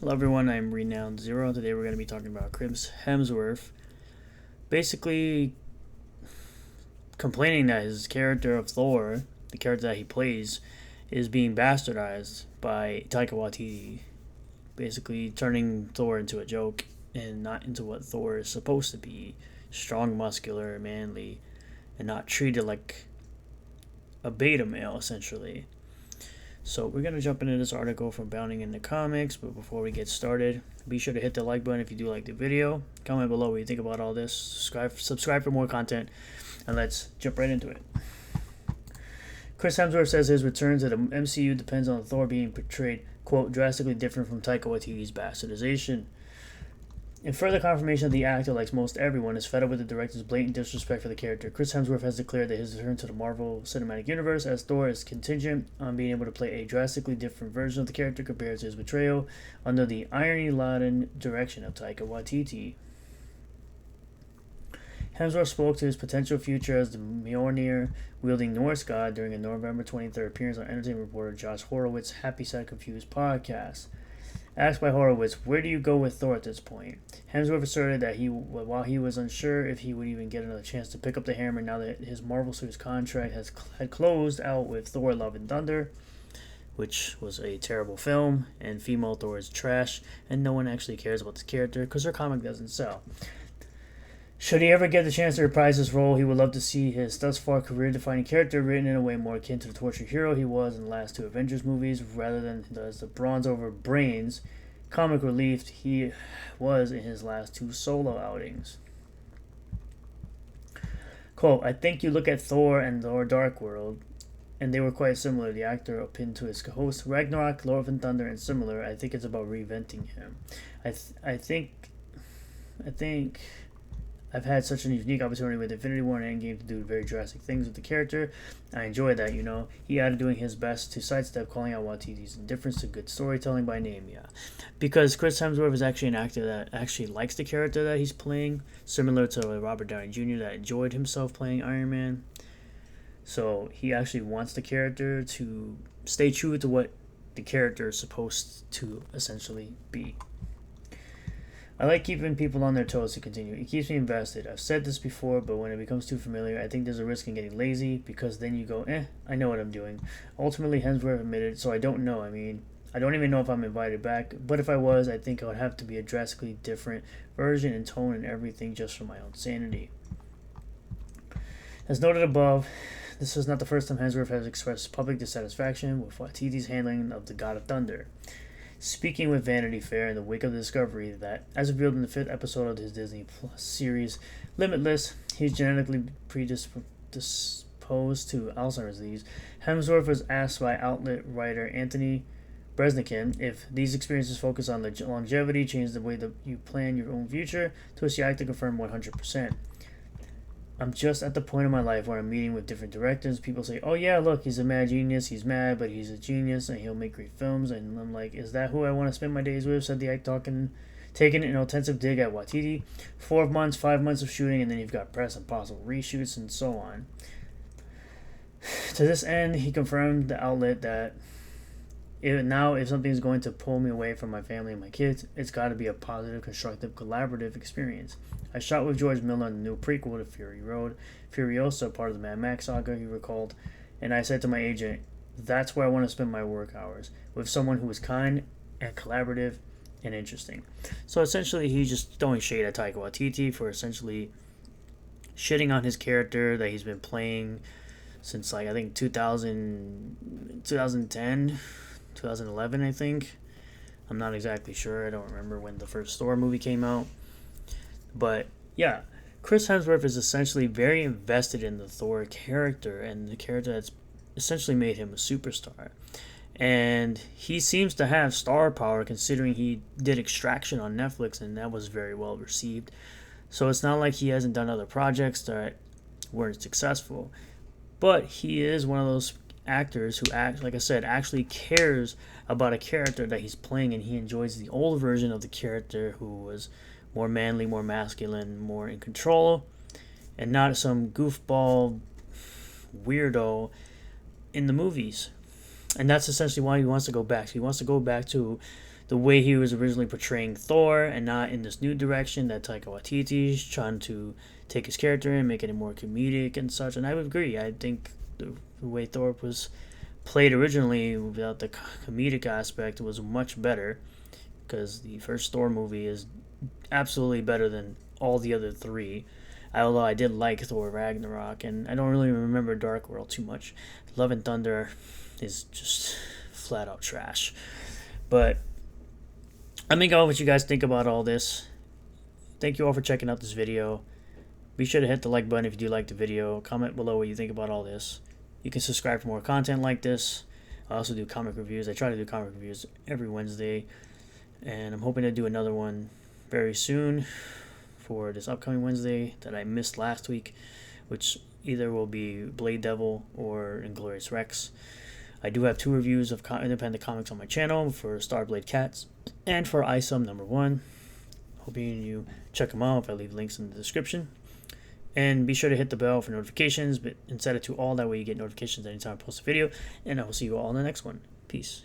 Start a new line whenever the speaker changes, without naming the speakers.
Hello everyone, I'm Renowned Zero. Today we're going to be talking about Chris Hemsworth basically complaining that his character of Thor, the character that he plays, is being bastardized by Taika Waititi, basically turning Thor into a joke and not into what Thor is supposed to be: strong, muscular, manly, and not treated like a beta male essentially. So we're going to jump into this article from Bounding into Comics, but before we get started, be sure to hit the like button if you do like the video. Comment below what you think about all this. Subscribe for more content, and let's jump right into it. Chris Hemsworth says his return to the MCU depends on Thor being portrayed, quote, drastically different from Taika Waititi's bastardization. In further confirmation that the actor, like most everyone, is fed up with the director's blatant disrespect for the character, Chris Hemsworth has declared that his return to the Marvel Cinematic Universe as Thor is contingent on being able to play a drastically different version of the character compared to his betrayal under the irony-laden direction of Taika Waititi. Hemsworth spoke to his potential future as the Mjolnir-wielding Norse god during a November 23rd appearance on entertainment reporter Josh Horowitz's Happy Sad Confused podcast. Asked by Horowitz, where do you go with Thor at this point? Hemsworth asserted that while he was unsure if he would even get another chance to pick up the hammer now that his Marvel Studios contract had closed out with Thor Love and Thunder, which was a terrible film, and female Thor is trash, and no one actually cares about this character because her comic doesn't sell. Should he ever get the chance to reprise his role, he would love to see his thus far career-defining character written in a way more akin to the tortured hero he was in the last two Avengers movies, rather than as the bronze over brains comic relief he was in his last two solo outings. Quote, I think you look at Thor and Thor Dark World, and they were quite similar. The actor opined to his host, Ragnarok, Lord of Thunder, and similar. I think it's about reinventing him. I think I've had such a unique opportunity with Infinity War and Endgame to do very drastic things with the character. I enjoy that, He added doing his best to sidestep calling out Waititi's indifference to good storytelling by name, yeah. Because Chris Hemsworth is actually an actor that actually likes the character that he's playing, similar to Robert Downey Jr. that enjoyed himself playing Iron Man. So he actually wants the character to stay true to what the character is supposed to essentially be. I like keeping people on their toes to continue. It keeps me invested. I've said this before, but when it becomes too familiar, I think there's a risk in getting lazy because then you go, I know what I'm doing. Ultimately, Hemsworth admitted, so I don't know. I don't even know if I'm invited back, but if I was, I think it would have to be a drastically different version and tone and everything just for my own sanity. As noted above, this is not the first time Hemsworth has expressed public dissatisfaction with Waititi's handling of the God of Thunder. Speaking with Vanity Fair in the wake of the discovery that, as revealed in the 5th episode of his Disney Plus series Limitless, he's genetically predisposed to Alzheimer's disease, Hemsworth was asked by outlet writer Anthony Breznican if these experiences focus on longevity, change the way that you plan your own future, to which the actor confirmed 100%. I'm just at the point in my life where I'm meeting with different directors. People say, oh yeah, look, he's a mad genius. He's mad, but he's a genius and he'll make great films. And I'm like, is that who I want to spend my days with? Said the actor, taking an offensive dig at Waititi. 4 months, 5 months of shooting, and then you've got press and possible reshoots and so on. To this end, he confirmed the outlet that if something's going to pull me away from my family and my kids, it's got to be a positive, constructive, collaborative experience. I shot with George Miller on the new prequel to Fury Road, Furiosa, part of the Mad Max saga, he recalled, and I said to my agent, that's where I want to spend my work hours, with someone who is kind and collaborative and interesting. So essentially, he's just throwing shade at Taika Waititi for essentially shitting on his character that he's been playing since, I think, 2010, 2011, I think. I'm not exactly sure. I don't remember when the first Thor movie came out. But yeah, Chris Hemsworth is essentially very invested in the Thor character and the character that's essentially made him a superstar. And he seems to have star power considering he did Extraction on Netflix and that was very well received. So it's not like he hasn't done other projects that weren't successful. But he is one of those actors who actually cares about a character that he's playing, and he enjoys the old version of the character who was more manly, more masculine, more in control, and not some goofball weirdo in the movies. And that's essentially why he wants to go back. He wants to go back to the way he was originally portraying Thor and not in this new direction that Taika Waititi's trying to take his character in, making it more comedic and such. And I would agree. I think the way Thor was played originally without the comedic aspect was much better, because the first Thor movie is absolutely better than all the other three. Although I did like Thor Ragnarok, and I don't really remember Dark World too much. Love and Thunder is just flat out trash. But let me know what you guys think about all this. Thank you all for checking out this video. Be sure to hit the like button if you do like the video. Comment below what you think about all this. You can subscribe for more content like this. I also do comic reviews. I try to do comic reviews every Wednesday, and I'm hoping to do another one very soon for this upcoming Wednesday that I missed last week, which either will be Blade Devil or Inglorious Rex. I do have 2 reviews of independent comics on my channel, for Starblade Cats and for ISOM #1. Hoping you check them out if I leave links in the description. And be sure to hit the bell for notifications and set it to all. That way you get notifications anytime I post a video. And I will see you all in the next one. Peace.